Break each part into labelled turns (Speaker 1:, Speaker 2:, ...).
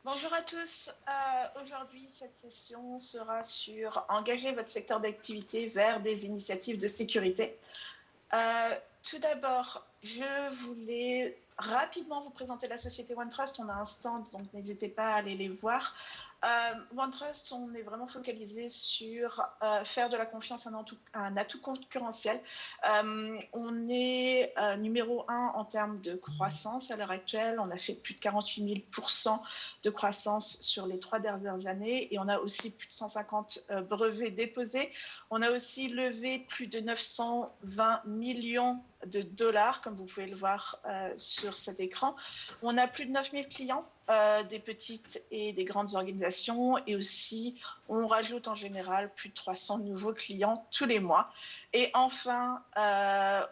Speaker 1: Bonjour à tous. Aujourd'hui, cette session sera sur engager votre secteur d'activité vers des initiatives de sécurité. Tout d'abord, je voulais rapidement vous présenter la société OneTrust. On a un stand, donc n'hésitez pas à aller les voir. OneTrust, on est vraiment focalisé sur faire de la confiance un atout concurrentiel. On est numéro 1 en termes de croissance à l'heure actuelle. On a fait plus de 48 000% de croissance sur les 3 dernières années et on a aussi plus de 150 brevets déposés. On a aussi levé plus de 920 millions de dollars, comme vous pouvez le voir sur cet écran. On a plus de 9000 clients, des petites et des grandes organisations, et aussi on rajoute en général plus de 300 nouveaux clients tous les mois. Et enfin,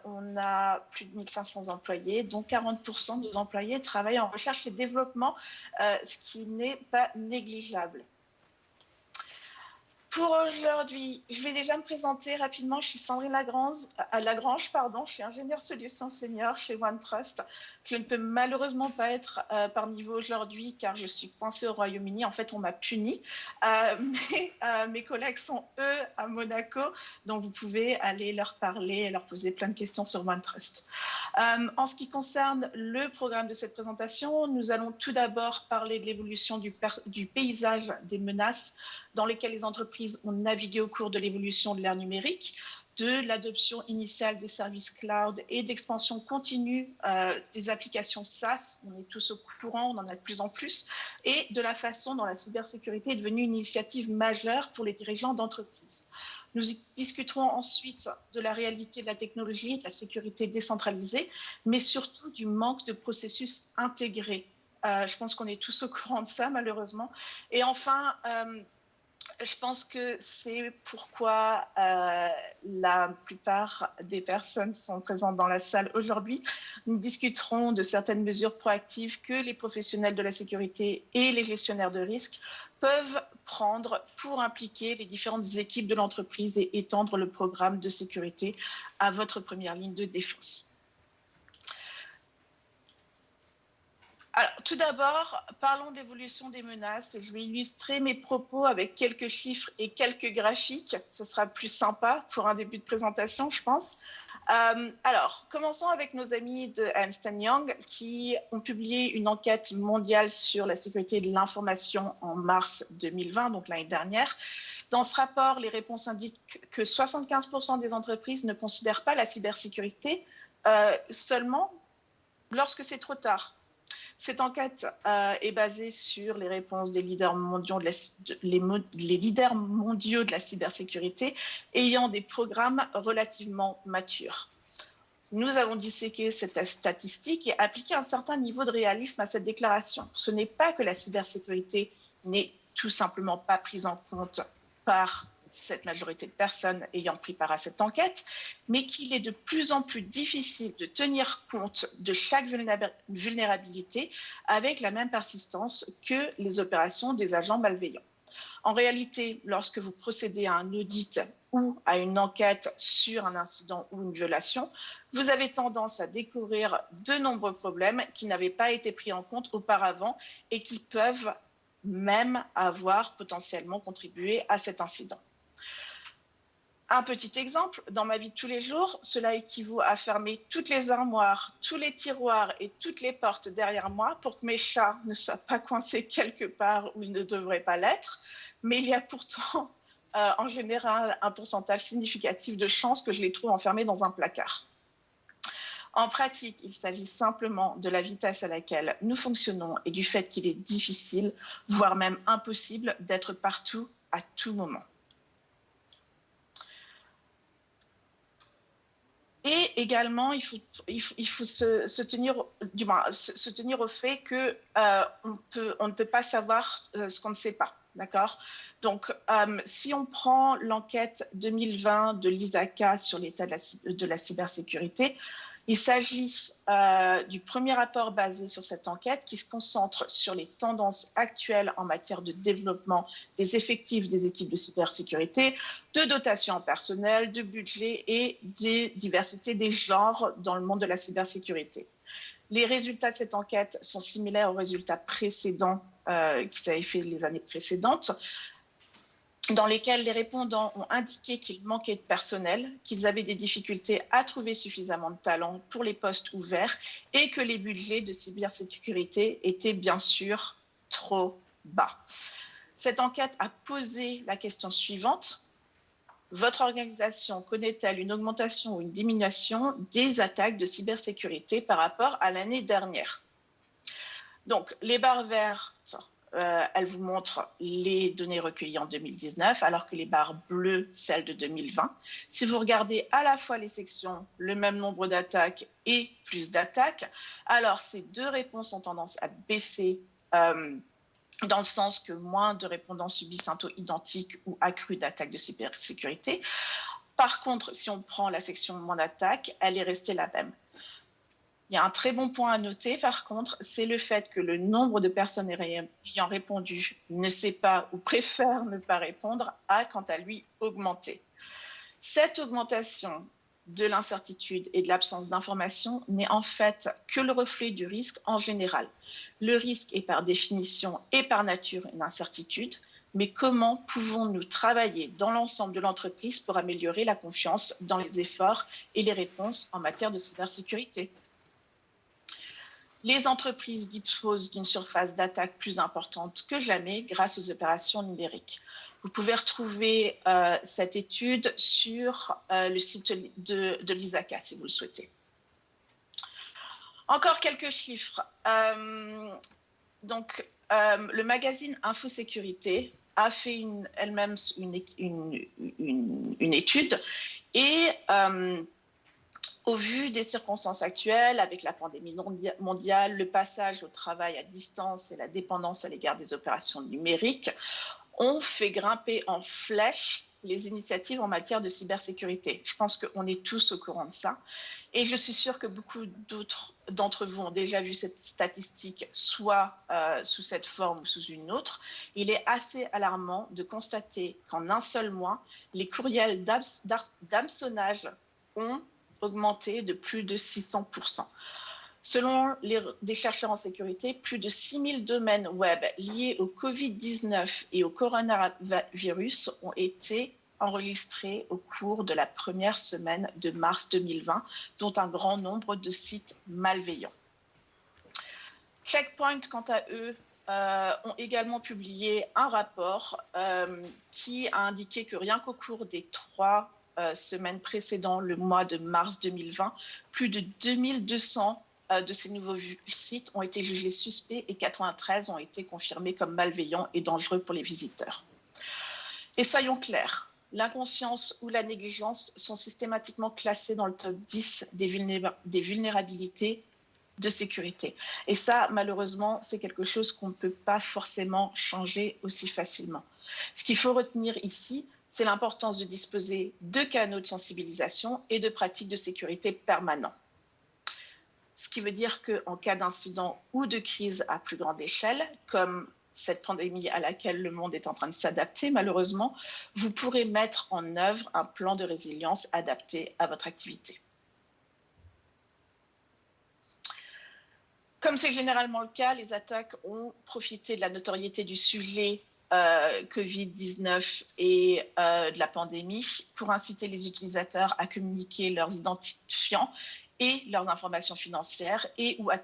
Speaker 1: on a plus de 1500 employés, dont 40% de nos employés travaillent en recherche et développement, ce qui n'est pas négligeable. Pour aujourd'hui, je vais déjà me présenter rapidement. Je suis Sandrine Lagrange, je suis ingénieure solution senior chez OneTrust. Je ne peux malheureusement pas être parmi vous aujourd'hui car je suis coincée au Royaume-Uni. En fait, on m'a punie. Mais mes collègues sont, eux, à Monaco. Donc, vous pouvez aller leur parler et leur poser plein de questions sur OneTrust. En ce qui concerne le programme de cette présentation, nous allons tout d'abord parler de l'évolution du paysage des menaces dans lesquelles les entreprises ont navigué au cours de l'évolution de l'ère numérique, de l'adoption initiale des services cloud et d'expansion continue des applications SaaS. On est tous au courant, on en a de plus en plus, et de la façon dont la cybersécurité est devenue une initiative majeure pour les dirigeants d'entreprises. Nous discuterons ensuite de la réalité de la technologie, de la sécurité décentralisée, mais surtout du manque de processus intégrés. Je pense qu'on est tous au courant de ça, malheureusement. Et enfin, je pense que c'est pourquoi la plupart des personnes sont présentes dans la salle aujourd'hui. Nous discuterons de certaines mesures proactives que les professionnels de la sécurité et les gestionnaires de risques peuvent prendre pour impliquer les différentes équipes de l'entreprise et étendre le programme de sécurité à votre première ligne de défense. Alors, tout d'abord, parlons d'évolution des menaces. Je vais illustrer mes propos avec quelques chiffres et quelques graphiques. Ce sera plus sympa pour un début de présentation, je pense. Alors, commençons avec nos amis de Ernst & Young qui ont publié une enquête mondiale sur la sécurité de l'information en mars 2020, donc l'année dernière. Dans ce rapport, les réponses indiquent que 75% des entreprises ne considèrent pas la cybersécurité seulement lorsque c'est trop tard. Cette enquête est basée sur les réponses des leaders mondiaux les leaders mondiaux de la cybersécurité ayant des programmes relativement matures. Nous avons disséqué cette statistique et appliqué un certain niveau de réalisme à cette déclaration. Ce n'est pas que la cybersécurité n'est tout simplement pas prise en compte par cette majorité de personnes ayant pris part à cette enquête, mais qu'il est de plus en plus difficile de tenir compte de chaque vulnérabilité avec la même persistance que les opérations des agents malveillants. En réalité, lorsque vous procédez à un audit ou à une enquête sur un incident ou une violation, vous avez tendance à découvrir de nombreux problèmes qui n'avaient pas été pris en compte auparavant et qui peuvent même avoir potentiellement contribué à cet incident. Un petit exemple, dans ma vie de tous les jours, cela équivaut à fermer toutes les armoires, tous les tiroirs et toutes les portes derrière moi pour que mes chats ne soient pas coincés quelque part où ils ne devraient pas l'être. Mais il y a pourtant, en général, un pourcentage significatif de chances que je les trouve enfermés dans un placard. En pratique, il s'agit simplement de la vitesse à laquelle nous fonctionnons et du fait qu'il est difficile, voire même impossible, d'être partout à tout moment. Et également, il faut se tenir au fait que on ne peut pas savoir ce qu'on ne sait pas, d'accord? Donc, si on prend l'enquête 2020 de l'ISACA sur l'état de la cybersécurité, il s'agit du premier rapport basé sur cette enquête qui se concentre sur les tendances actuelles en matière de développement des effectifs des équipes de cybersécurité, de dotation en personnel, de budget et de diversité des genres dans le monde de la cybersécurité. Les résultats de cette enquête sont similaires aux résultats précédents qu'ils avaient fait les années précédentes, dans lesquels les répondants ont indiqué qu'il manquait de personnel, qu'ils avaient des difficultés à trouver suffisamment de talents pour les postes ouverts et que les budgets de cybersécurité étaient bien sûr trop bas. Cette enquête a posé la question suivante. Votre organisation connaît-elle une augmentation ou une diminution des attaques de cybersécurité par rapport à l'année dernière? Donc, les barres vertes, elles vous montrent les données recueillies en 2019, alors que les barres bleues, celles de 2020. Si vous regardez à la fois les sections, le même nombre d'attaques et plus d'attaques, alors ces deux réponses ont tendance à baisser dans le sens que moins de répondants subissent un taux identique ou accru d'attaques de cybersécurité. Par contre, si on prend la section moins d'attaques, elle est restée la même. Il y a un très bon point à noter, par contre, c'est le fait que le nombre de personnes ayant répondu ne sait pas ou préfère ne pas répondre a, quant à lui, augmenté. Cette augmentation de l'incertitude et de l'absence d'information n'est en fait que le reflet du risque en général. Le risque est par définition et par nature une incertitude, mais comment pouvons-nous travailler dans l'ensemble de l'entreprise pour améliorer la confiance dans les efforts et les réponses en matière de cybersécurité ? Les entreprises disposent d'une surface d'attaque plus importante que jamais grâce aux opérations numériques. Vous pouvez retrouver cette étude sur le site de l'ISACA si vous le souhaitez. Encore quelques chiffres. Le magazine Infosécurité a fait elle-même une étude et au vu des circonstances actuelles, avec la pandémie mondiale, le passage au travail à distance et la dépendance à l'égard des opérations numériques, on fait grimper en flèche les initiatives en matière de cybersécurité. Je pense qu'on est tous au courant de ça. Et je suis sûre que beaucoup d'autres d'entre vous ont déjà vu cette statistique, soit sous cette forme ou sous une autre. Il est assez alarmant de constater qu'en un seul mois, les courriels d'hameçonnage ont augmenté de plus de 600%. Selon des chercheurs en sécurité, plus de 6000 domaines web liés au Covid-19 et au coronavirus ont été enregistrés au cours de la première semaine de mars 2020, dont un grand nombre de sites malveillants. Checkpoint, quant à eux, ont également publié un rapport qui a indiqué que rien qu'au cours des 3 semaines précédant le mois de mars 2020, plus de 2200 de ces nouveaux sites ont été jugés suspects et 93 ont été confirmés comme malveillants et dangereux pour les visiteurs. Et soyons clairs, l'inconscience ou la négligence sont systématiquement classés dans le top 10 des vulnérabilités de sécurité. Et ça, malheureusement, c'est quelque chose qu'on ne peut pas forcément changer aussi facilement. Ce qu'il faut retenir ici, c'est l'importance de disposer de canaux de sensibilisation et de pratiques de sécurité permanents. Ce qui veut dire qu'en cas d'incident ou de crise à plus grande échelle, comme cette pandémie à laquelle le monde est en train de s'adapter, malheureusement, vous pourrez mettre en œuvre un plan de résilience adapté à votre activité. Comme c'est généralement le cas, les attaques ont profité de la notoriété du sujet Covid-19 et de la pandémie pour inciter les utilisateurs à communiquer leurs identifiants et leurs informations financières et ou à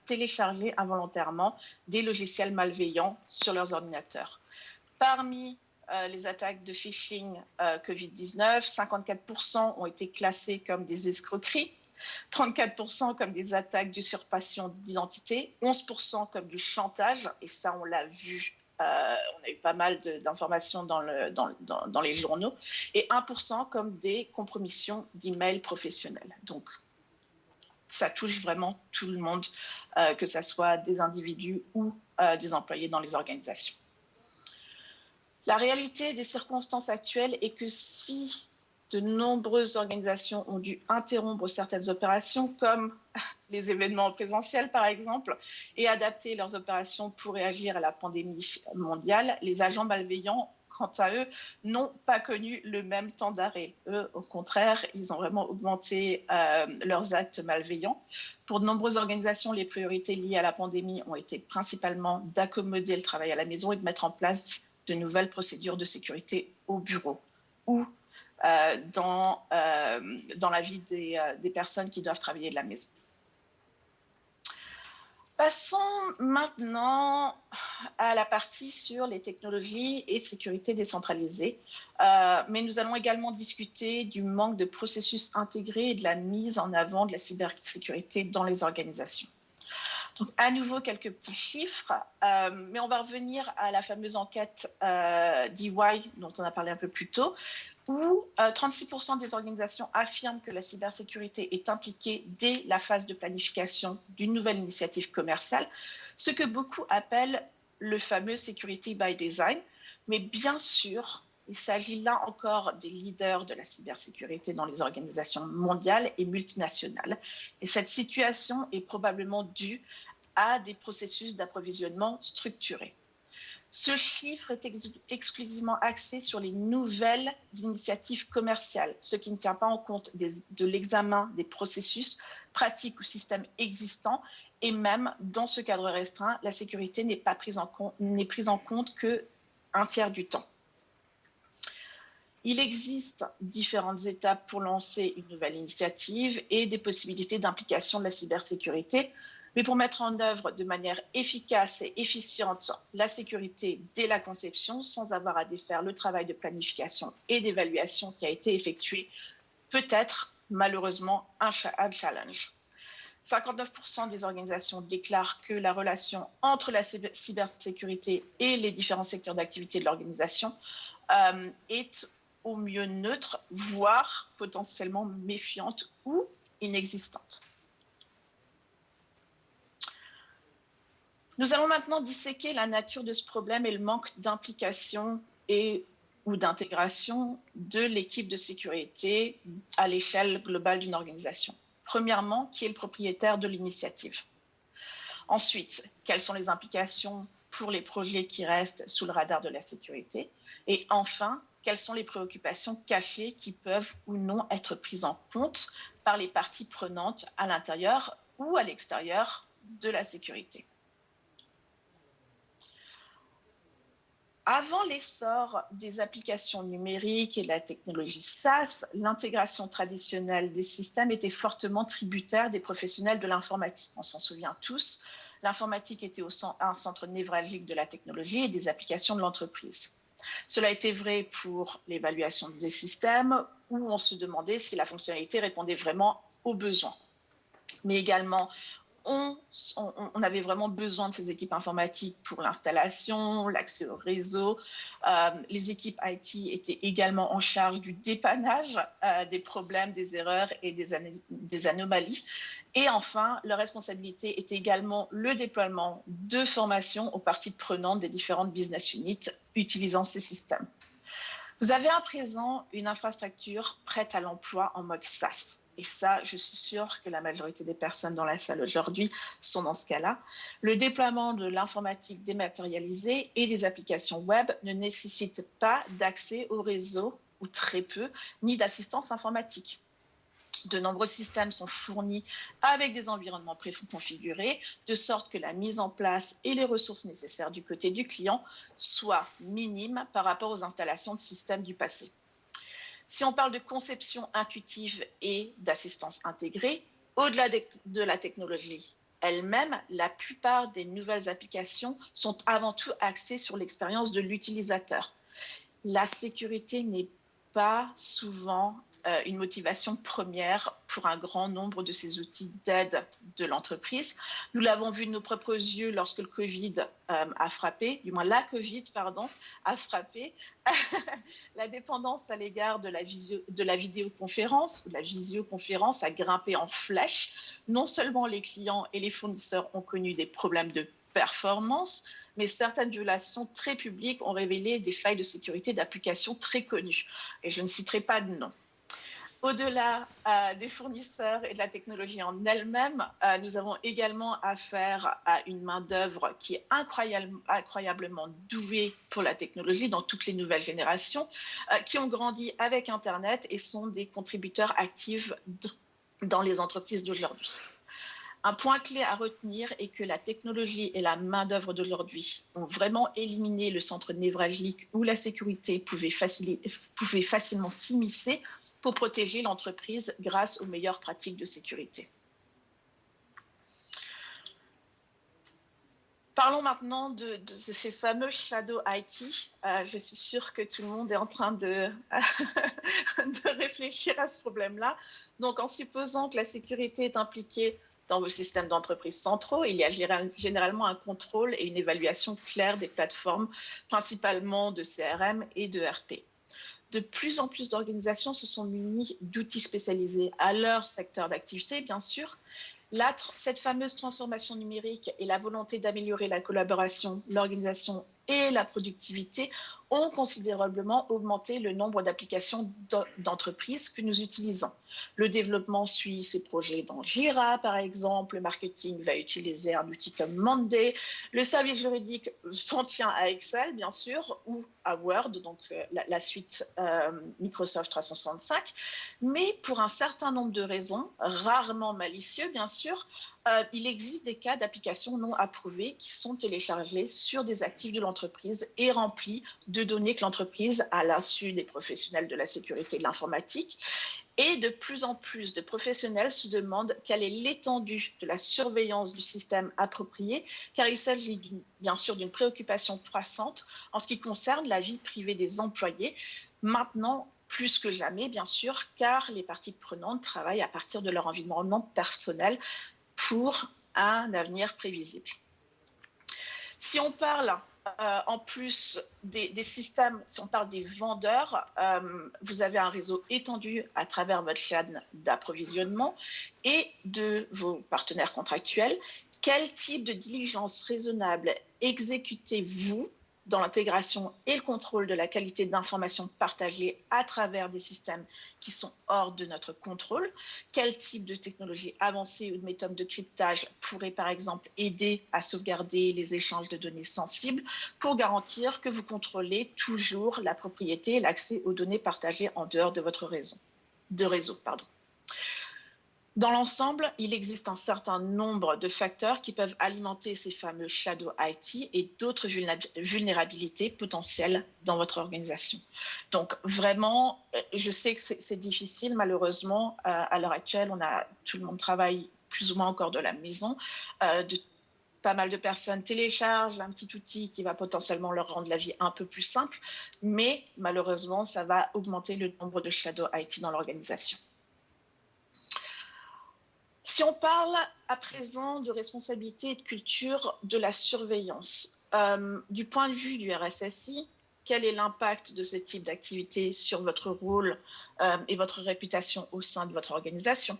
Speaker 1: télécharger involontairement des logiciels malveillants sur leurs ordinateurs. Parmi les attaques de phishing Covid-19, 54% ont été classées comme des escroqueries, 34% comme des attaques d'usurpation d'identité, 11% comme du chantage, et ça on l'a vu, on a eu pas mal d'informations dans les journaux, et 1% comme des compromissions d'emails professionnels. Donc, ça touche vraiment tout le monde, que ce soit des individus ou des employés dans les organisations. La réalité des circonstances actuelles est que si de nombreuses organisations ont dû interrompre certaines opérations, comme les événements présentiels par exemple, et adapter leurs opérations pour réagir à la pandémie mondiale, les agents malveillants quant à eux, n'ont pas connu le même temps d'arrêt. Eux, au contraire, ils ont vraiment augmenté leurs actes malveillants. Pour de nombreuses organisations, les priorités liées à la pandémie ont été principalement d'accommoder le travail à la maison et de mettre en place de nouvelles procédures de sécurité au bureau ou dans la vie des personnes qui doivent travailler de la maison. Passons maintenant à la partie sur les technologies et sécurité décentralisée. Mais nous allons également discuter du manque de processus intégrés et de la mise en avant de la cybersécurité dans les organisations. Donc, à nouveau, quelques petits chiffres, mais on va revenir à la fameuse enquête d'EY dont on a parlé un peu plus tôt, où 36% des organisations affirment que la cybersécurité est impliquée dès la phase de planification d'une nouvelle initiative commerciale, ce que beaucoup appellent le fameux security by design. Mais bien sûr, il s'agit là encore des leaders de la cybersécurité dans les organisations mondiales et multinationales. Et cette situation est probablement due à des processus d'approvisionnement structurés. Ce chiffre est exclusivement axé sur les nouvelles initiatives commerciales, ce qui ne tient pas en compte de l'examen des processus, pratiques ou systèmes existants. Et même dans ce cadre restreint, la sécurité n'est prise en compte qu'un tiers du temps. Il existe différentes étapes pour lancer une nouvelle initiative et des possibilités d'implication de la cybersécurité. Mais pour mettre en œuvre de manière efficace et efficiente la sécurité dès la conception, sans avoir à défaire le travail de planification et d'évaluation qui a été effectué, peut être malheureusement un challenge. 59% des organisations déclarent que la relation entre la cybersécurité et les différents secteurs d'activité de l'organisation est au mieux neutre, voire potentiellement méfiante ou inexistante. Nous allons maintenant disséquer la nature de ce problème et le manque d'implication ou d'intégration de l'équipe de sécurité à l'échelle globale d'une organisation. Premièrement, qui est le propriétaire de l'initiative? Ensuite, quelles sont les implications pour les projets qui restent sous le radar de la sécurité? Et enfin, quelles sont les préoccupations cachées qui peuvent ou non être prises en compte par les parties prenantes à l'intérieur ou à l'extérieur de la sécurité? Avant l'essor des applications numériques et de la technologie SaaS, l'intégration traditionnelle des systèmes était fortement tributaire des professionnels de l'informatique. On s'en souvient tous, l'informatique était un centre névralgique de la technologie et des applications de l'entreprise. Cela était vrai pour l'évaluation des systèmes, où on se demandait si la fonctionnalité répondait vraiment aux besoins. Mais également, on avait vraiment besoin de ces équipes informatiques pour l'installation, l'accès au réseau. Les équipes IT étaient également en charge du dépannage des problèmes, des erreurs et des anomalies. Et enfin, leur responsabilité était également le déploiement de formations aux parties prenantes des différentes business units utilisant ces systèmes. Vous avez à présent une infrastructure prête à l'emploi en mode SaaS. Et ça, je suis sûre que la majorité des personnes dans la salle aujourd'hui sont dans ce cas-là. Le déploiement de l'informatique dématérialisée et des applications web ne nécessite pas d'accès au réseau, ou très peu, ni d'assistance informatique. De nombreux systèmes sont fournis avec des environnements préconfigurés, de sorte que la mise en place et les ressources nécessaires du côté du client soient minimes par rapport aux installations de systèmes du passé. Si on parle de conception intuitive et d'assistance intégrée, au-delà de la technologie elle-même, la plupart des nouvelles applications sont avant tout axées sur l'expérience de l'utilisateur. La sécurité n'est pas souvent une motivation première pour un grand nombre de ces outils d'aide de l'entreprise. Nous l'avons vu de nos propres yeux lorsque le Covid a frappé, du moins la Covid, a frappé. La dépendance à l'égard de la vidéoconférence ou de la visioconférence a grimpé en flèche. Non seulement les clients et les fournisseurs ont connu des problèmes de performance, mais certaines violations très publiques ont révélé des failles de sécurité d'applications très connues. Et je ne citerai pas de nom. Au-delà des fournisseurs et de la technologie en elle-même, nous avons également affaire à une main-d'œuvre qui est incroyablement douée pour la technologie dans toutes les nouvelles générations, qui ont grandi avec Internet et sont des contributeurs actifs dans les entreprises d'aujourd'hui. Un point clé à retenir est que la technologie et la main-d'œuvre d'aujourd'hui ont vraiment éliminé le centre névralgique où la sécurité pouvait facilement s'immiscer pour protéger l'entreprise grâce aux meilleures pratiques de sécurité. Parlons maintenant de ces fameux Shadow IT. Je suis sûre que tout le monde est en train de réfléchir à ce problème-là. Donc, en supposant que la sécurité est impliquée dans vos systèmes d'entreprise centraux, il y a généralement un contrôle et une évaluation claire des plateformes, principalement de CRM et de RP. De plus en plus d'organisations se sont munies d'outils spécialisés à leur secteur d'activité, bien sûr. Cette fameuse transformation numérique et la volonté d'améliorer la collaboration, l'organisation et la productivité ont considérablement augmenté le nombre d'applications d'entreprises que nous utilisons. Le développement suit ses projets dans Jira, par exemple. Le marketing va utiliser un outil comme Monday. Le service juridique s'en tient à Excel, bien sûr, ou à Word, donc la suite Microsoft 365. Mais pour un certain nombre de raisons, rarement malicieux, bien sûr, il existe des cas d'applications non approuvées qui sont téléchargées sur des actifs de l'entreprise et remplies de données que l'entreprise, à l'insu des professionnels de la sécurité de l'informatique, et de plus en plus de professionnels se demandent quelle est l'étendue de la surveillance du système approprié, car il s'agit bien sûr d'une préoccupation croissante en ce qui concerne la vie privée des employés, maintenant plus que jamais, bien sûr, car les parties prenantes travaillent à partir de leur environnement personnel pour un avenir prévisible. Si on parle en plus des systèmes, si on parle des vendeurs, vous avez un réseau étendu à travers votre chaîne d'approvisionnement et de vos partenaires contractuels. Quel type de diligence raisonnable exécutez-vous dans l'intégration et le contrôle de la qualité d'informations partagées à travers des systèmes qui sont hors de notre contrôle? Quel type de technologie avancée ou de méthode de cryptage pourrait par exemple aider à sauvegarder les échanges de données sensibles pour garantir que vous contrôlez toujours la propriété et l'accès aux données partagées en dehors de votre réseau? Dans l'ensemble, il existe un certain nombre de facteurs qui peuvent alimenter ces fameux Shadow IT et d'autres vulnérabilités potentielles dans votre organisation. Donc vraiment, je sais que c'est difficile, malheureusement, à l'heure actuelle, tout le monde travaille plus ou moins encore de la maison. Pas mal de personnes téléchargent un petit outil qui va potentiellement leur rendre la vie un peu plus simple, mais malheureusement, ça va augmenter le nombre de Shadow IT dans l'organisation. Si on parle à présent de responsabilité et de culture de la surveillance, du point de vue du RSSI, quel est l'impact de ce type d'activité sur votre rôle et votre réputation au sein de votre organisation?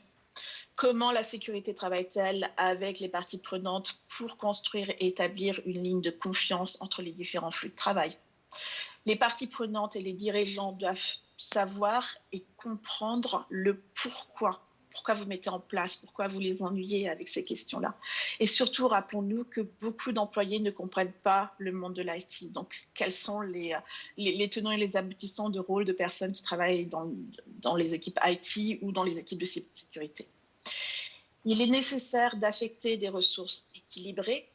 Speaker 1: Comment la sécurité travaille-t-elle avec les parties prenantes pour construire et établir une ligne de confiance entre les différents flux de travail? Les parties prenantes et les dirigeants doivent savoir et comprendre le pourquoi vous mettez en place, pourquoi vous les ennuyez avec ces questions-là. Et surtout, rappelons-nous que beaucoup d'employés ne comprennent pas le monde de l'IT. Donc, quels sont les tenants et les aboutissants de rôle de personnes qui travaillent dans les équipes IT ou dans les équipes de sécurité? Il est nécessaire d'affecter des ressources équilibrées.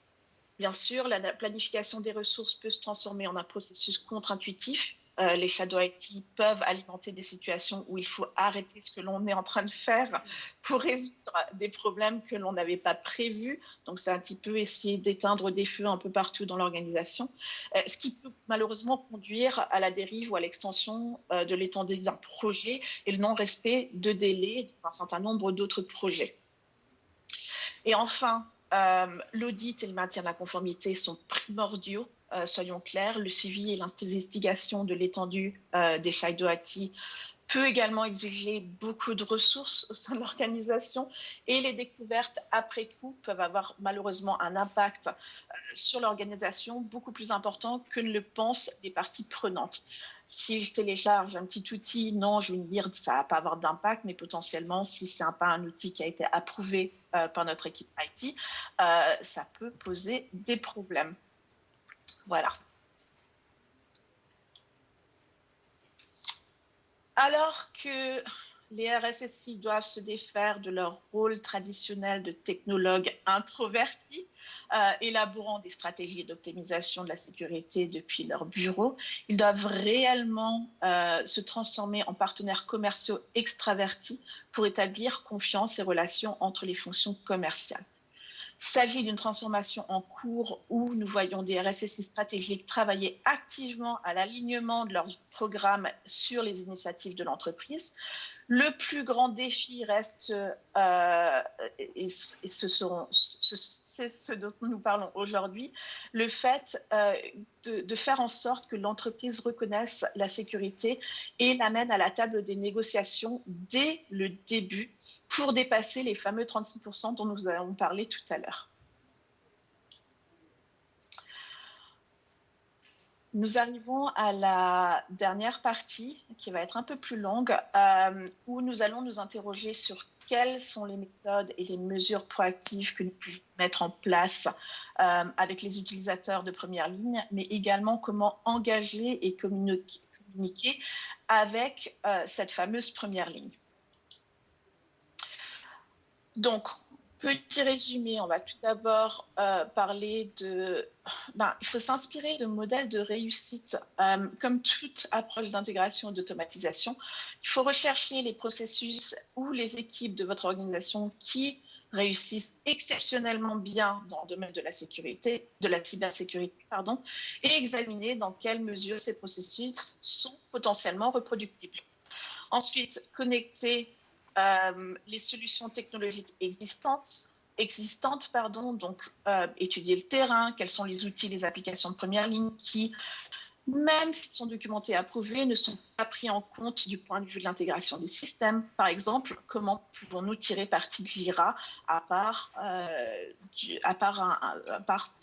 Speaker 1: Bien sûr, la planification des ressources peut se transformer en un processus contre-intuitif. Les Shadow IT peuvent alimenter des situations où il faut arrêter ce que l'on est en train de faire pour résoudre des problèmes que l'on n'avait pas prévus. Donc, c'est un petit peu essayer d'éteindre des feux un peu partout dans l'organisation, ce qui peut malheureusement conduire à la dérive ou à l'extension de l'étendue d'un projet et le non-respect de délais dans un certain nombre d'autres projets. Et enfin, l'audit et le maintien de la conformité sont primordiaux. Soyons clairs, le suivi et l'investigation de l'étendue des Shadow IT peut également exiger beaucoup de ressources au sein de l'organisation et les découvertes après coup peuvent avoir malheureusement un impact sur l'organisation beaucoup plus important que ne le pensent les parties prenantes. Si je télécharge un petit outil, non, je vais me dire que ça ne va pas avoir d'impact, mais potentiellement, si ce n'est pas un outil qui a été approuvé par notre équipe IT, ça peut poser des problèmes. Voilà. Alors que les RSSI doivent se défaire de leur rôle traditionnel de technologues introvertis, élaborant des stratégies d'optimisation de la sécurité depuis leur bureau, ils doivent réellement se transformer en partenaires commerciaux extravertis pour établir confiance et relations entre les fonctions commerciales. Il s'agit d'une transformation en cours où nous voyons des RSSI stratégiques travailler activement à l'alignement de leurs programmes sur les initiatives de l'entreprise. Le plus grand défi reste, et c'est ce dont nous parlons aujourd'hui, le fait de faire en sorte que l'entreprise reconnaisse la sécurité et l'amène à la table des négociations dès le début, pour dépasser les fameux 36% dont nous avons parlé tout à l'heure. Nous arrivons à la dernière partie, qui va être un peu plus longue, où nous allons nous interroger sur quelles sont les méthodes et les mesures proactives que nous pouvons mettre en place avec les utilisateurs de première ligne, mais également comment engager et communiquer avec cette fameuse première ligne. Donc, petit résumé, on va tout d'abord parler de... il faut s'inspirer de modèles de réussite. Comme toute approche d'intégration et d'automatisation, il faut rechercher les processus ou les équipes de votre organisation qui réussissent exceptionnellement bien dans le domaine de la sécurité, de la cybersécurité, et examiner dans quelle mesure ces processus sont potentiellement reproductibles. Ensuite, connecter les solutions technologiques existantes, donc étudier le terrain, quels sont les outils, les applications de première ligne qui, même s'ils sont documentés et approuvés, ne sont pas pris en compte du point de vue de l'intégration des systèmes. Par exemple, comment pouvons-nous tirer parti de Jira à part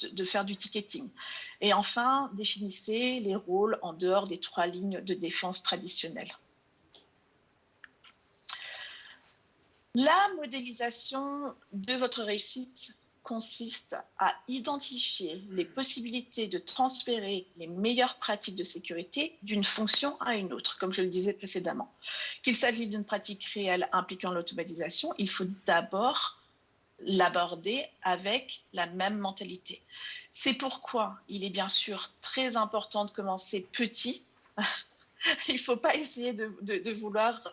Speaker 1: de faire du ticketing. Et enfin, définissez les rôles en dehors des 3 lignes de défense traditionnelles. La modélisation de votre réussite consiste à identifier les possibilités de transférer les meilleures pratiques de sécurité d'une fonction à une autre, comme je le disais précédemment. Qu'il s'agisse d'une pratique réelle impliquant l'automatisation, il faut d'abord l'aborder avec la même mentalité. C'est pourquoi il est bien sûr très important de commencer petit. Il ne faut pas essayer de vouloir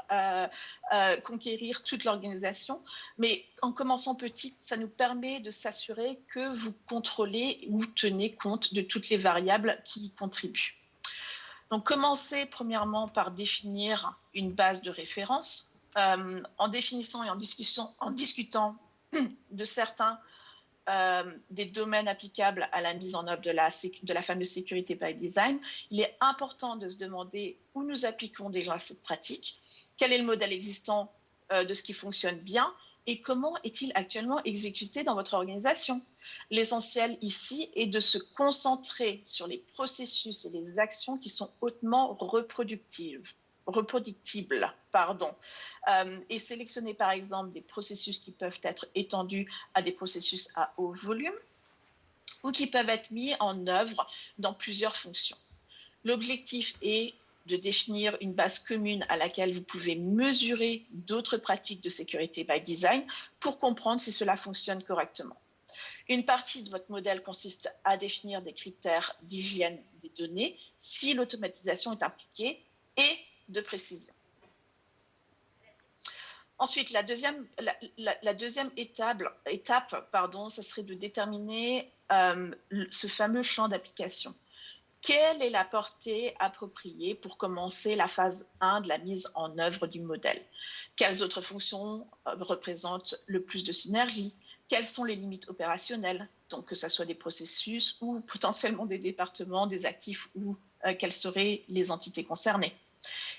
Speaker 1: conquérir toute l'organisation, mais en commençant petite, ça nous permet de s'assurer que vous contrôlez ou tenez compte de toutes les variables qui y contribuent. Donc, commencez premièrement par définir une base de référence. En définissant et en discutant de certains des domaines applicables à la mise en œuvre de la fameuse sécurité by design, il est important de se demander où nous appliquons déjà cette pratique, quel est le modèle existant de ce qui fonctionne bien et comment est-il actuellement exécuté dans votre organisation. L'essentiel ici est de se concentrer sur les processus et les actions qui sont hautement reproductibles, et sélectionner par exemple des processus qui peuvent être étendus à des processus à haut volume ou qui peuvent être mis en œuvre dans plusieurs fonctions. L'objectif est de définir une base commune à laquelle vous pouvez mesurer d'autres pratiques de sécurité by design pour comprendre si cela fonctionne correctement. Une partie de votre modèle consiste à définir des critères d'hygiène des données si l'automatisation est impliquée et de précision. Ensuite, la deuxième étape, ça serait de déterminer ce fameux champ d'application. Quelle est la portée appropriée pour commencer la phase 1 de la mise en œuvre du modèle? Quelles autres fonctions représentent le plus de synergie? Quelles sont les limites opérationnelles? Donc, que ce soit des processus ou potentiellement des départements, des actifs ou quelles seraient les entités concernées?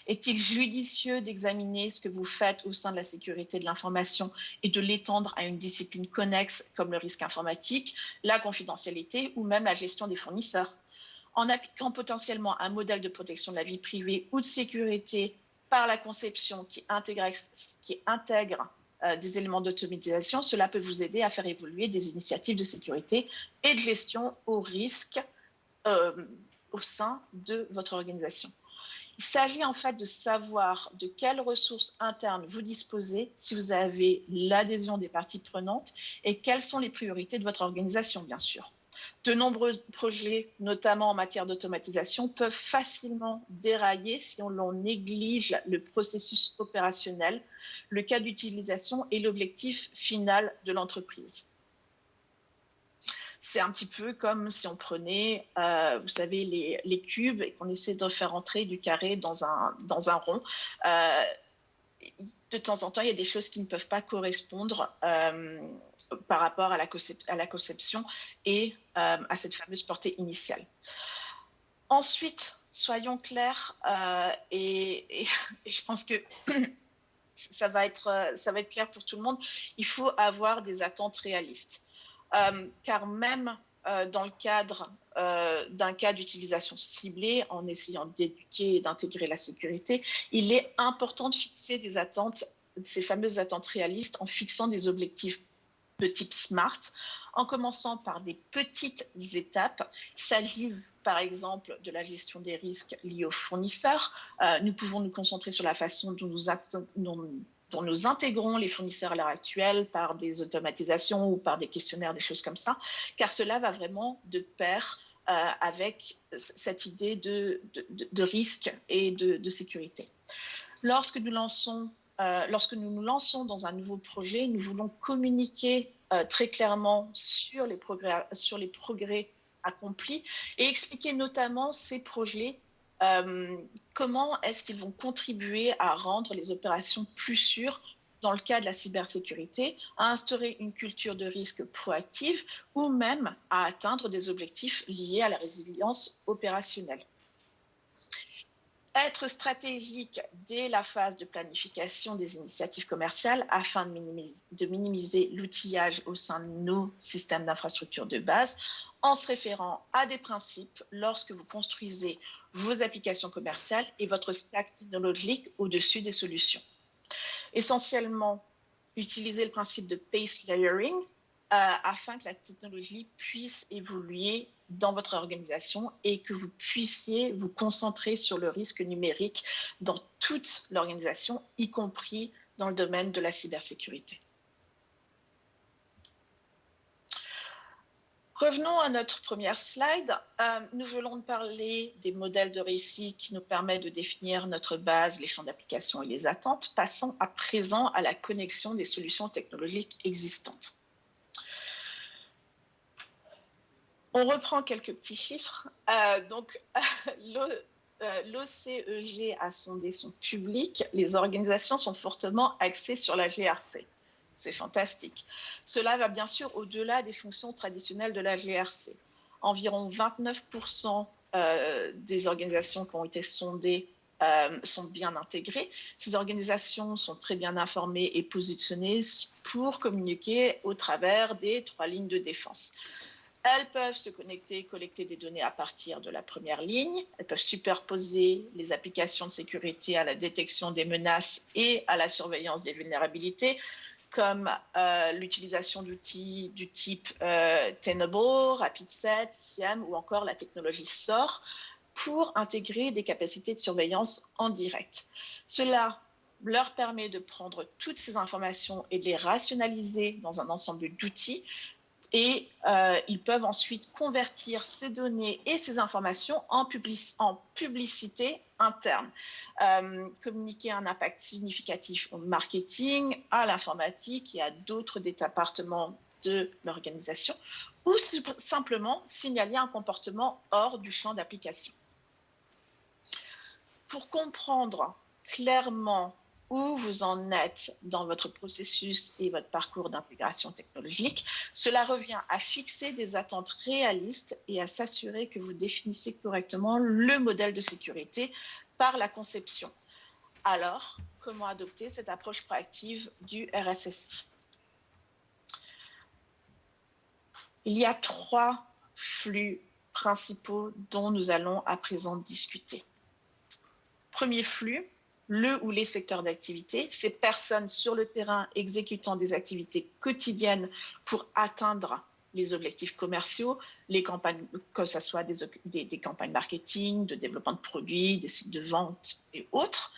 Speaker 1: Est-il judicieux d'examiner ce que vous faites au sein de la sécurité de l'information et de l'étendre à une discipline connexe comme le risque informatique, la confidentialité ou même la gestion des fournisseurs? En appliquant potentiellement un modèle de protection de la vie privée ou de sécurité par la conception qui intègre des éléments d'automatisation, cela peut vous aider à faire évoluer des initiatives de sécurité et de gestion au risque au sein de votre organisation. Il s'agit en fait de savoir de quelles ressources internes vous disposez, si vous avez l'adhésion des parties prenantes et quelles sont les priorités de votre organisation, bien sûr. De nombreux projets, notamment en matière d'automatisation, peuvent facilement dérailler si on néglige le processus opérationnel, le cas d'utilisation et l'objectif final de l'entreprise. C'est un petit peu comme si on prenait, vous savez, les cubes et qu'on essaie de faire entrer du carré dans un rond. De temps en temps, il y a des choses qui ne peuvent pas correspondre par rapport à la conception et à cette fameuse portée initiale. Ensuite, soyons clairs, et je pense que ça va être clair pour tout le monde, il faut avoir des attentes réalistes. Car même dans le cadre d'un cas d'utilisation ciblée, en essayant d'éduquer et d'intégrer la sécurité, il est important de fixer des attentes, ces fameuses attentes réalistes, en fixant des objectifs de type SMART, en commençant par des petites étapes. Il s'agit par exemple de la gestion des risques liés aux fournisseurs. Nous pouvons nous concentrer sur la façon dont nous intégrons les fournisseurs à l'heure actuelle par des automatisations ou par des questionnaires, des choses comme ça, car cela va vraiment de pair avec cette idée de risque et de sécurité. Lorsque nous nous lançons dans un nouveau projet, nous voulons communiquer très clairement sur les progrès accomplis et expliquer notamment ces projets. Comment est-ce qu'ils vont contribuer à rendre les opérations plus sûres dans le cas de la cybersécurité, à instaurer une culture de risque proactive ou même à atteindre des objectifs liés à la résilience opérationnelle. Être stratégique dès la phase de planification des initiatives commerciales afin de minimiser l'outillage au sein de nos systèmes d'infrastructure de base en se référant à des principes lorsque vous construisez vos applications commerciales et votre stack technologique au-dessus des solutions. Essentiellement, utiliser le principe de pace layering afin que la technologie puisse évoluer dans votre organisation et que vous puissiez vous concentrer sur le risque numérique dans toute l'organisation, y compris dans le domaine de la cybersécurité. Revenons à notre première slide. Nous venons de parler des modèles de réussite qui nous permettent de définir notre base, les champs d'application et les attentes. Passons à présent à la connexion des solutions technologiques existantes. On reprend quelques petits chiffres. L'OCEG a sondé son public. Les organisations sont fortement axées sur la GRC. C'est fantastique. Cela va bien sûr au-delà des fonctions traditionnelles de la GRC. Environ 29% des organisations qui ont été sondées sont bien intégrées. Ces organisations sont très bien informées et positionnées pour communiquer au travers des 3 lignes de défense. Elles peuvent se connecter, collecter des données à partir de la première ligne. Elles peuvent superposer les applications de sécurité à la détection des menaces et à la surveillance des vulnérabilités, comme l'utilisation d'outils du type Tenable, Rapid7, SIEM ou encore la technologie SOAR pour intégrer des capacités de surveillance en direct. Cela leur permet de prendre toutes ces informations et de les rationaliser dans un ensemble d'outils. Et ils peuvent ensuite convertir ces données et ces informations en publicité interne, communiquer un impact significatif au marketing, à l'informatique et à d'autres départements de l'organisation, ou simplement signaler un comportement hors du champ d'application. Pour comprendre clairement où vous en êtes dans votre processus et votre parcours d'intégration technologique, cela revient à fixer des attentes réalistes et à s'assurer que vous définissez correctement le modèle de sécurité par la conception. Alors, comment adopter cette approche proactive du RSSI? Il y a 3 flux principaux dont nous allons à présent discuter. Premier flux, le ou les secteurs d'activité, ces personnes sur le terrain exécutant des activités quotidiennes pour atteindre les objectifs commerciaux, les campagnes, que ce soit des campagnes marketing, de développement de produits, des sites de vente et autres.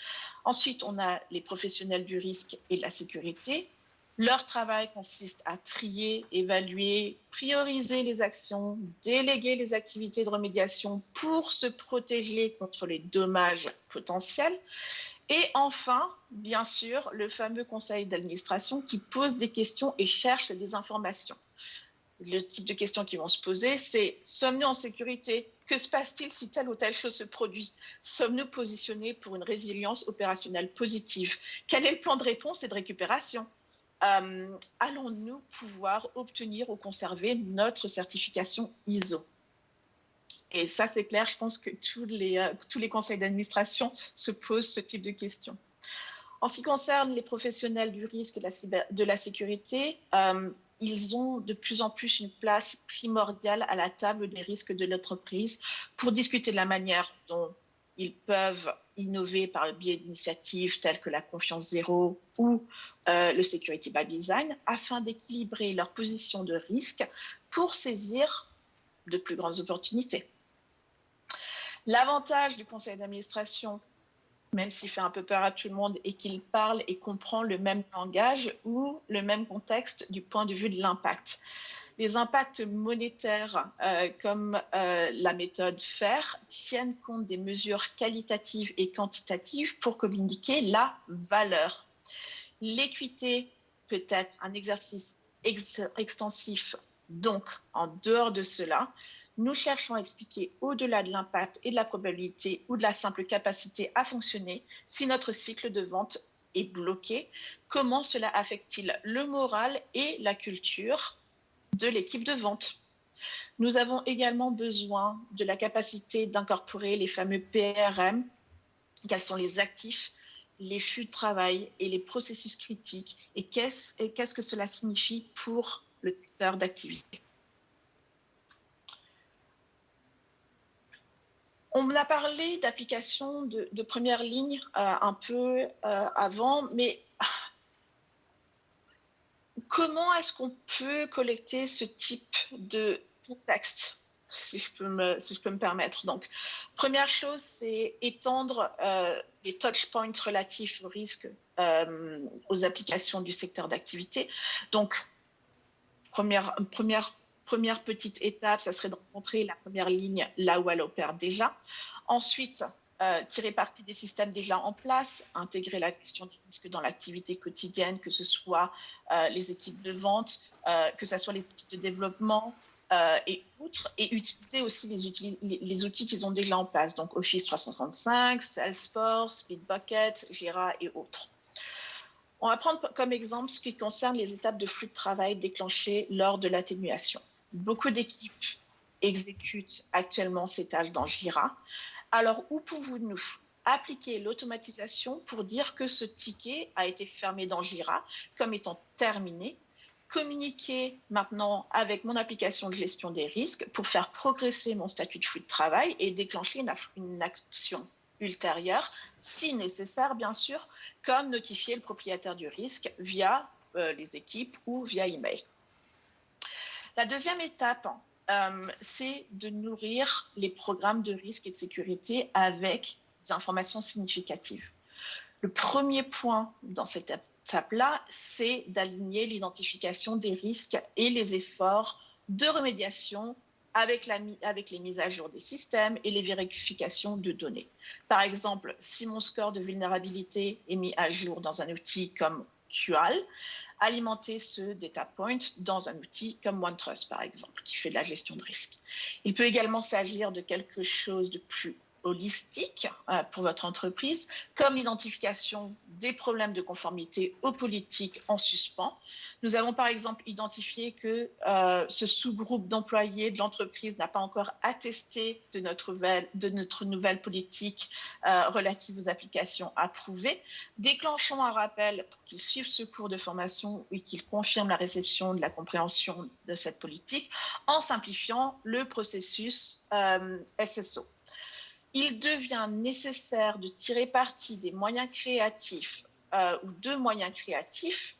Speaker 1: Ensuite, on a les professionnels du risque et de la sécurité. Leur travail consiste à trier, évaluer, prioriser les actions, déléguer les activités de remédiation pour se protéger contre les dommages potentiels. Et enfin, bien sûr, le fameux conseil d'administration qui pose des questions et cherche des informations. Le type de questions qui vont se poser, c'est « Sommes-nous en sécurité ? Que se passe-t-il si telle ou telle chose se produit ? Sommes-nous positionnés pour une résilience opérationnelle positive ? Quel est le plan de réponse et de récupération ? Allons-nous pouvoir obtenir ou conserver notre certification ISO ?» Et ça, c'est clair, je pense que tous les conseils d'administration se posent ce type de questions. En ce qui concerne les professionnels du risque et de la sécurité, ils ont de plus en plus une place primordiale à la table des risques de l'entreprise pour discuter de la manière dont ils peuvent innover par le biais d'initiatives telles que la confiance zéro ou le security by design afin d'équilibrer leur position de risque pour saisir de plus grandes opportunités. L'avantage du conseil d'administration, même s'il fait un peu peur à tout le monde, est qu'il parle et comprend le même langage ou le même contexte du point de vue de l'impact. Les impacts monétaires, comme la méthode FAIR, tiennent compte des mesures qualitatives et quantitatives pour communiquer la valeur. L'équité peut être un exercice extensif, donc en dehors de cela, nous cherchons à expliquer au-delà de l'impact et de la probabilité ou de la simple capacité à fonctionner, si notre cycle de vente est bloqué, comment cela affecte-t-il le moral et la culture de l'équipe de vente. Nous avons également besoin de la capacité d'incorporer les fameux PRM, quels sont les actifs, les flux de travail et les processus critiques, et qu'est-ce que cela signifie pour le secteur d'activité. On a parlé d'applications de première ligne un peu avant, mais comment est-ce qu'on peut collecter ce type de contexte, si je peux me permettre? Donc, première chose, c'est étendre les touchpoints relatifs au risque aux applications du secteur d'activité. Donc, première petite étape, ça serait de rencontrer la première ligne là où elle opère déjà. Ensuite, tirer parti des systèmes déjà en place, intégrer la gestion des risques dans l'activité quotidienne, que ce soit les équipes de vente, que ce soit les équipes de développement et autres, et utiliser aussi les outils qu'ils ont déjà en place, donc Office 365, Salesforce, Bitbucket, Jira et autres. On va prendre comme exemple ce qui concerne les étapes de flux de travail déclenchées lors de l'atténuation. Beaucoup d'équipes exécutent actuellement ces tâches dans Jira. Alors, où pouvons-nous appliquer l'automatisation pour dire que ce ticket a été fermé dans Jira comme étant terminé, communiquer maintenant avec mon application de gestion des risques pour faire progresser mon statut de flux de travail et déclencher une action ultérieure, si nécessaire bien sûr, comme notifier le propriétaire du risque via les équipes ou via email. La deuxième étape, c'est de nourrir les programmes de risque et de sécurité avec des informations significatives. Le premier point dans cette étape-là, c'est d'aligner l'identification des risques et les efforts de remédiation avec les mises à jour des systèmes et les vérifications de données. Par exemple, si mon score de vulnérabilité est mis à jour dans un outil comme QAL, alimenter ce data point dans un outil comme OneTrust, par exemple, qui fait de la gestion de risque. Il peut également s'agir de quelque chose de plus holistique pour votre entreprise, comme l'identification des problèmes de conformité aux politiques en suspens. Nous avons par exemple identifié que ce sous-groupe d'employés de l'entreprise n'a pas encore attesté de notre nouvelle politique relative aux applications approuvées. Déclenchons un rappel pour qu'ils suivent ce cours de formation et qu'ils confirment la réception de la compréhension de cette politique en simplifiant le processus SSO. Il devient nécessaire de tirer parti des moyens créatifs ou de moyens créatifs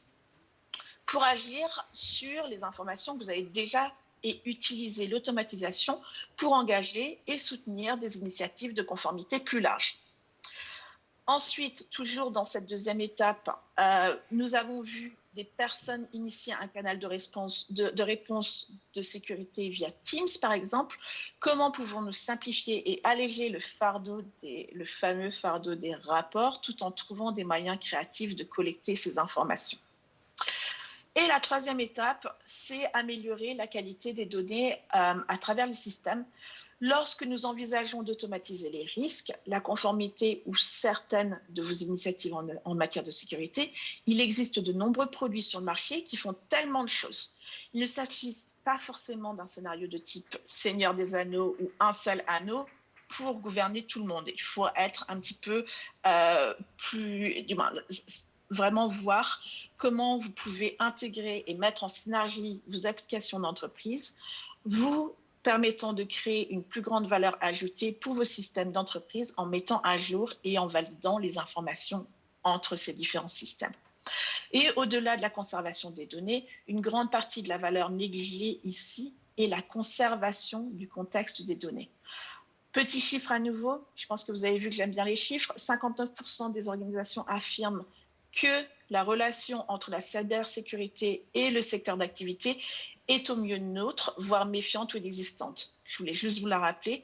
Speaker 1: pour agir sur les informations que vous avez déjà et utiliser l'automatisation pour engager et soutenir des initiatives de conformité plus larges. Ensuite, toujours dans cette deuxième étape, nous avons vu des personnes initier un canal de réponse de sécurité via Teams, par exemple. Comment pouvons-nous simplifier et alléger le fameux fardeau des rapports tout en trouvant des moyens créatifs de collecter ces informations? Et la troisième étape, c'est améliorer la qualité des données à travers les systèmes. Lorsque nous envisageons d'automatiser les risques, la conformité ou certaines de vos initiatives en matière de sécurité, il existe de nombreux produits sur le marché qui font tellement de choses. Il ne s'agit pas forcément d'un scénario de type Seigneur des Anneaux ou un seul anneau pour gouverner tout le monde. Il faut être un petit peu vraiment voir comment vous pouvez intégrer et mettre en synergie vos applications d'entreprise, vous permettant de créer une plus grande valeur ajoutée pour vos systèmes d'entreprise en mettant à jour et en validant les informations entre ces différents systèmes. Et au-delà de la conservation des données, une grande partie de la valeur négligée ici est la conservation du contexte des données. Petit chiffre à nouveau, je pense que vous avez vu que j'aime bien les chiffres, 59% des organisations affirment que la relation entre la cybersécurité et le secteur d'activité est au mieux neutre, voire méfiante ou inexistante. Je voulais juste vous la rappeler.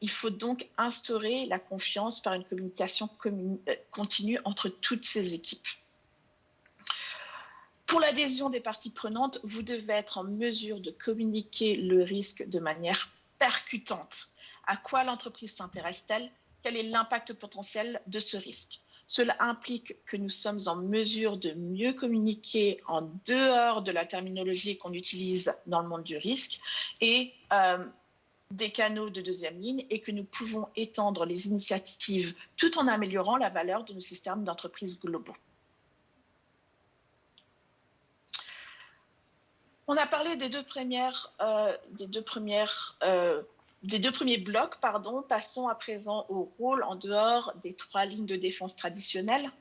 Speaker 1: Il faut donc instaurer la confiance par une communication continue entre toutes ces équipes. Pour l'adhésion des parties prenantes, vous devez être en mesure de communiquer le risque de manière percutante. À quoi l'entreprise s'intéresse-t-elle? Quel est l'impact potentiel de ce risque? Cela implique que nous sommes en mesure de mieux communiquer en dehors de la terminologie qu'on utilise dans le monde du risque et des canaux de deuxième ligne et que nous pouvons étendre les initiatives tout en améliorant la valeur de nos systèmes d'entreprise globaux. On a parlé des deux premiers blocs, passons à présent au rôle en dehors des trois lignes de défense traditionnelles.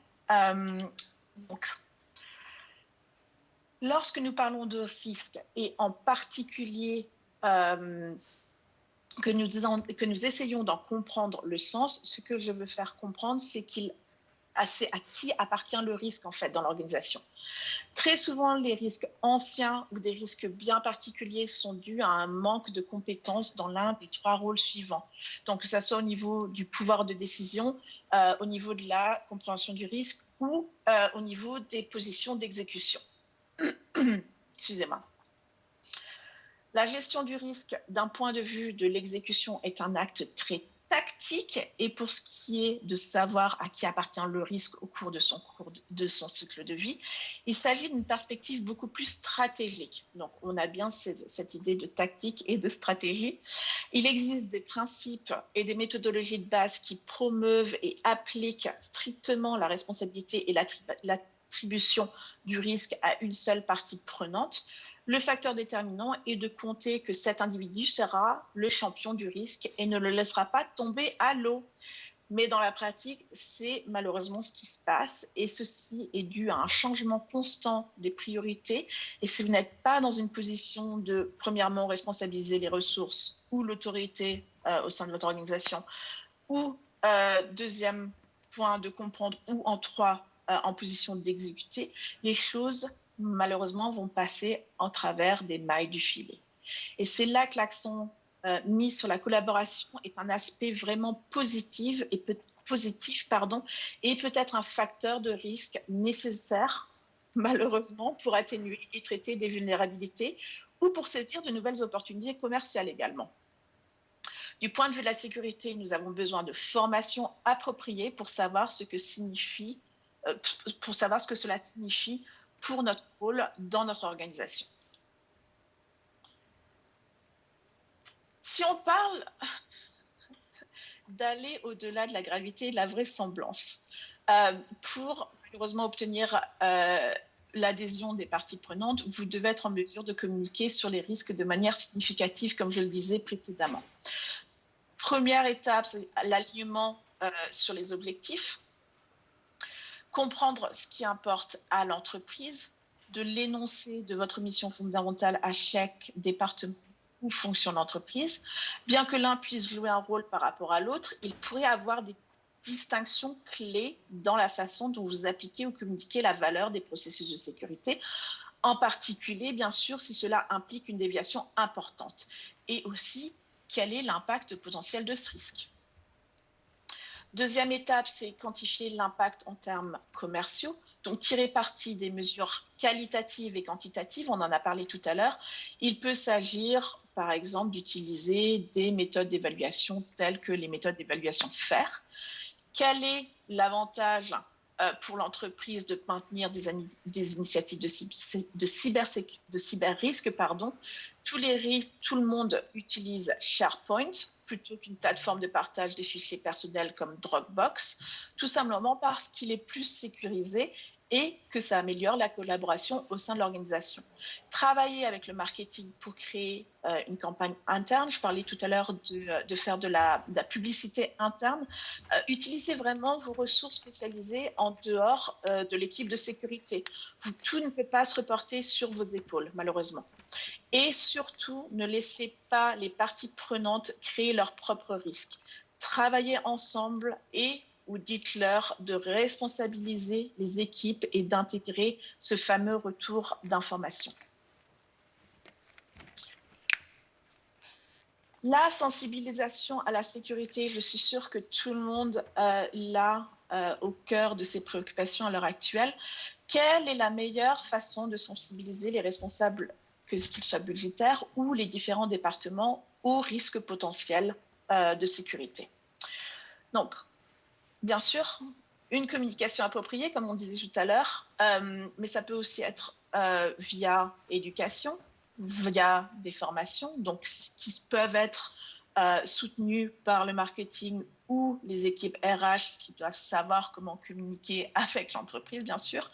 Speaker 1: Lorsque nous parlons de risque, et en particulier que nous essayons d'en comprendre le sens, ce que je veux faire comprendre, c'est à qui appartient le risque en fait dans l'organisation. Très souvent, les risques anciens ou des risques bien particuliers sont dus à un manque de compétences dans l'un des trois rôles suivants. Donc, que ce soit au niveau du pouvoir de décision, au niveau de la compréhension du risque ou au niveau des positions d'exécution. Excusez-moi. La gestion du risque d'un point de vue de l'exécution est un acte très tactique et pour ce qui est de savoir à qui appartient le risque au cours de son cycle de vie, il s'agit d'une perspective beaucoup plus stratégique. Donc, on a bien cette idée de tactique et de stratégie. Il existe des principes et des méthodologies de base qui promeuvent et appliquent strictement la responsabilité et l'attribution du risque à une seule partie prenante. Le facteur déterminant est de compter que cet individu sera le champion du risque et ne le laissera pas tomber à l'eau. Mais dans la pratique, c'est malheureusement ce qui se passe et ceci est dû à un changement constant des priorités. Et si vous n'êtes pas dans une position de, premièrement, responsabiliser les ressources ou l'autorité au sein de votre organisation, ou deuxième point, de comprendre, ou en trois, en position d'exécuter, les choses malheureusement vont passer en travers des mailles du filet. Et c'est là que l'accent mis sur la collaboration est un aspect vraiment positif et peut-être un facteur de risque nécessaire, malheureusement, pour atténuer et traiter des vulnérabilités ou pour saisir de nouvelles opportunités commerciales également. Du point de vue de la sécurité, nous avons besoin de formation appropriée pour savoir ce que signifie, pour savoir ce que cela signifie pour notre rôle dans notre organisation. Si on parle d'aller au-delà de la gravité et de la vraisemblance, pour malheureusement obtenir l'adhésion des parties prenantes, vous devez être en mesure de communiquer sur les risques de manière significative, comme je le disais précédemment. Première étape, c'est l'alignement sur les objectifs, comprendre ce qui importe à l'entreprise, de l'énoncé de votre mission fondamentale à chaque département ou fonction d'entreprise. Bien que l'un puisse jouer un rôle par rapport à l'autre, il pourrait avoir des distinctions clés dans la façon dont vous appliquez ou communiquez la valeur des processus de sécurité, en particulier, bien sûr, si cela implique une déviation importante. Et aussi, quel est l'impact potentiel de ce risque? Deuxième étape, c'est quantifier l'impact en termes commerciaux. Donc, tirer parti des mesures qualitatives et quantitatives, on en a parlé tout à l'heure. Il peut s'agir, par exemple, d'utiliser des méthodes d'évaluation telles que les méthodes d'évaluation FAIR. Quel est l'avantage pour l'entreprise de maintenir des initiatives de cyber-risque, Tous les risques, tout le monde utilise SharePoint plutôt qu'une plateforme de partage des fichiers personnels comme Dropbox, tout simplement parce qu'il est plus sécurisé et que ça améliore la collaboration au sein de l'organisation. Travailler avec le marketing pour créer une campagne interne, je parlais tout à l'heure de faire de la publicité interne, utilisez vraiment vos ressources spécialisées en dehors de l'équipe de sécurité. Tout ne peut pas se reporter sur vos épaules, malheureusement. Et surtout, ne laissez pas les parties prenantes créer leurs propres risques. Travaillez ensemble ou dites-leur de responsabiliser les équipes et d'intégrer ce fameux retour d'information. La sensibilisation à la sécurité, je suis sûre que tout le monde l'a au cœur de ses préoccupations à l'heure actuelle. Quelle est la meilleure façon de sensibiliser les responsables, qu'ils soient budgétaires ou les différents départements, aux risques potentiels de sécurité? Donc, bien sûr, une communication appropriée, comme on disait tout à l'heure, mais ça peut aussi être via éducation, via des formations, donc qui peuvent être soutenues par le marketing ou les équipes RH qui doivent savoir comment communiquer avec l'entreprise, bien sûr,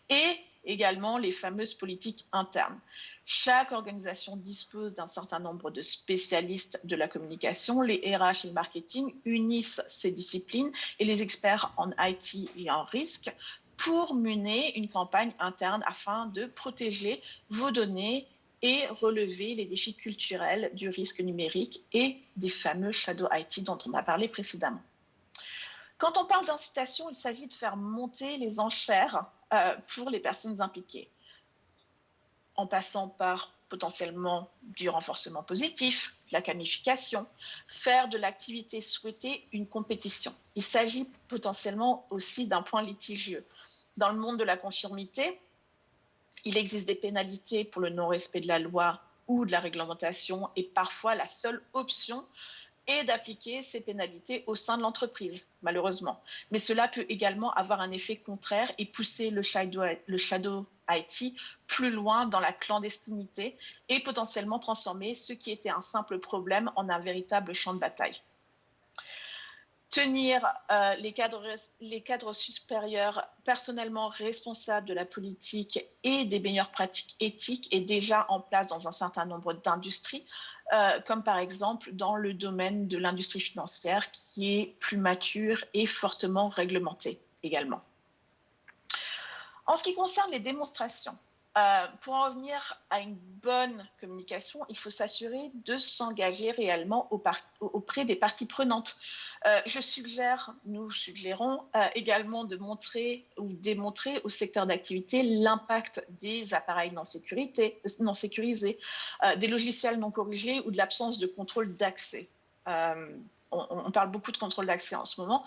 Speaker 1: et également les fameuses politiques internes. Chaque organisation dispose d'un certain nombre de spécialistes de la communication. Les RH et le marketing unissent ces disciplines et les experts en IT et en risque pour mener une campagne interne afin de protéger vos données et relever les défis culturels du risque numérique et des fameux shadow IT dont on a parlé précédemment. Quand on parle d'incitation, il s'agit de faire monter les enchères pour les personnes impliquées, en passant par potentiellement du renforcement positif, de la gamification, faire de l'activité souhaitée une compétition. Il s'agit potentiellement aussi d'un point litigieux. Dans le monde de la conformité, il existe des pénalités pour le non-respect de la loi ou de la réglementation et parfois la seule option est d'appliquer ces pénalités au sein de l'entreprise, malheureusement. Mais cela peut également avoir un effet contraire et pousser le shadow IT plus loin dans la clandestinité et potentiellement transformer ce qui était un simple problème en un véritable champ de bataille. Tenir les cadres supérieurs personnellement responsables de la politique et des meilleures pratiques éthiques est déjà en place dans un certain nombre d'industries, comme par exemple dans le domaine de l'industrie financière qui est plus mature et fortement réglementée également. En ce qui concerne les démonstrations, pour en venir à une bonne communication, il faut s'assurer de s'engager réellement auprès des parties prenantes. Nous suggérons également de montrer ou démontrer au secteur d'activité l'impact des appareils non sécurisés, des logiciels non corrigés ou de l'absence de contrôle d'accès. On parle beaucoup de contrôle d'accès en ce moment.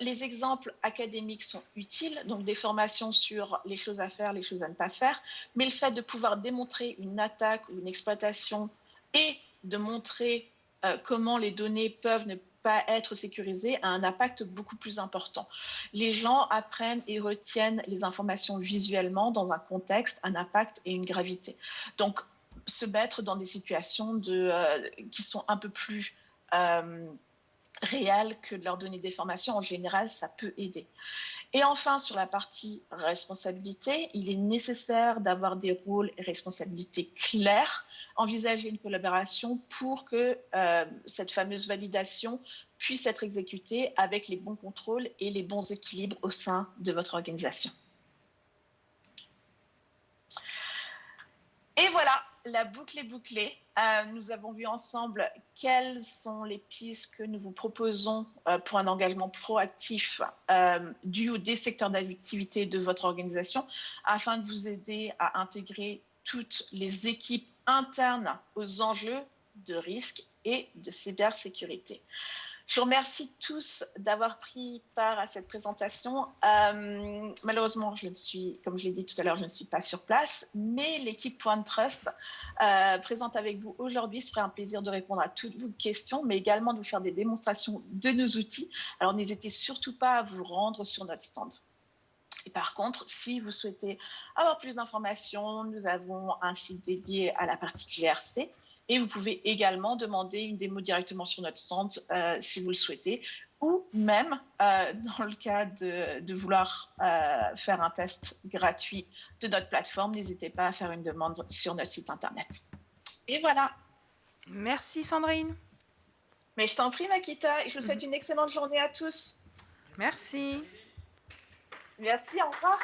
Speaker 1: Les exemples académiques sont utiles, donc des formations sur les choses à faire, les choses à ne pas faire, mais le fait de pouvoir démontrer une attaque ou une exploitation et de montrer comment les données peuvent ne pas être sécurisées a un impact beaucoup plus important. Les gens apprennent et retiennent les informations visuellement dans un contexte, un impact et une gravité. Donc, se mettre dans des situations qui sont un peu plus réelles que de leur donner des formations, en général, ça peut aider. Et enfin, sur la partie responsabilité, il est nécessaire d'avoir des rôles et responsabilités clairs, envisager une collaboration pour que cette fameuse validation puisse être exécutée avec les bons contrôles et les bons équilibres au sein de votre organisation. Et voilà, la boucle est bouclée. Nous avons vu ensemble quelles sont les pistes que nous vous proposons pour un engagement proactif du ou des secteurs d'activité de votre organisation afin de vous aider à intégrer toutes les équipes internes aux enjeux de risque et de cybersécurité. Je vous remercie tous d'avoir pris part à cette présentation. Malheureusement, comme je l'ai dit tout à l'heure, je ne suis pas sur place, mais l'équipe Point Trust présente avec vous aujourd'hui. Ce serait un plaisir de répondre à toutes vos questions, mais également de vous faire des démonstrations de nos outils. Alors, n'hésitez surtout pas à vous rendre sur notre stand. Et par contre, si vous souhaitez avoir plus d'informations, nous avons un site dédié à la partie GRC. Et vous pouvez également demander une démo directement sur notre stand si vous le souhaitez, ou même dans le cas de vouloir faire un test gratuit de notre plateforme, n'hésitez pas à faire une demande sur notre site internet. Et voilà.
Speaker 2: Merci Sandrine.
Speaker 1: Mais je t'en prie Makita, et je vous souhaite une excellente journée à tous.
Speaker 2: Merci.
Speaker 1: Merci, au revoir.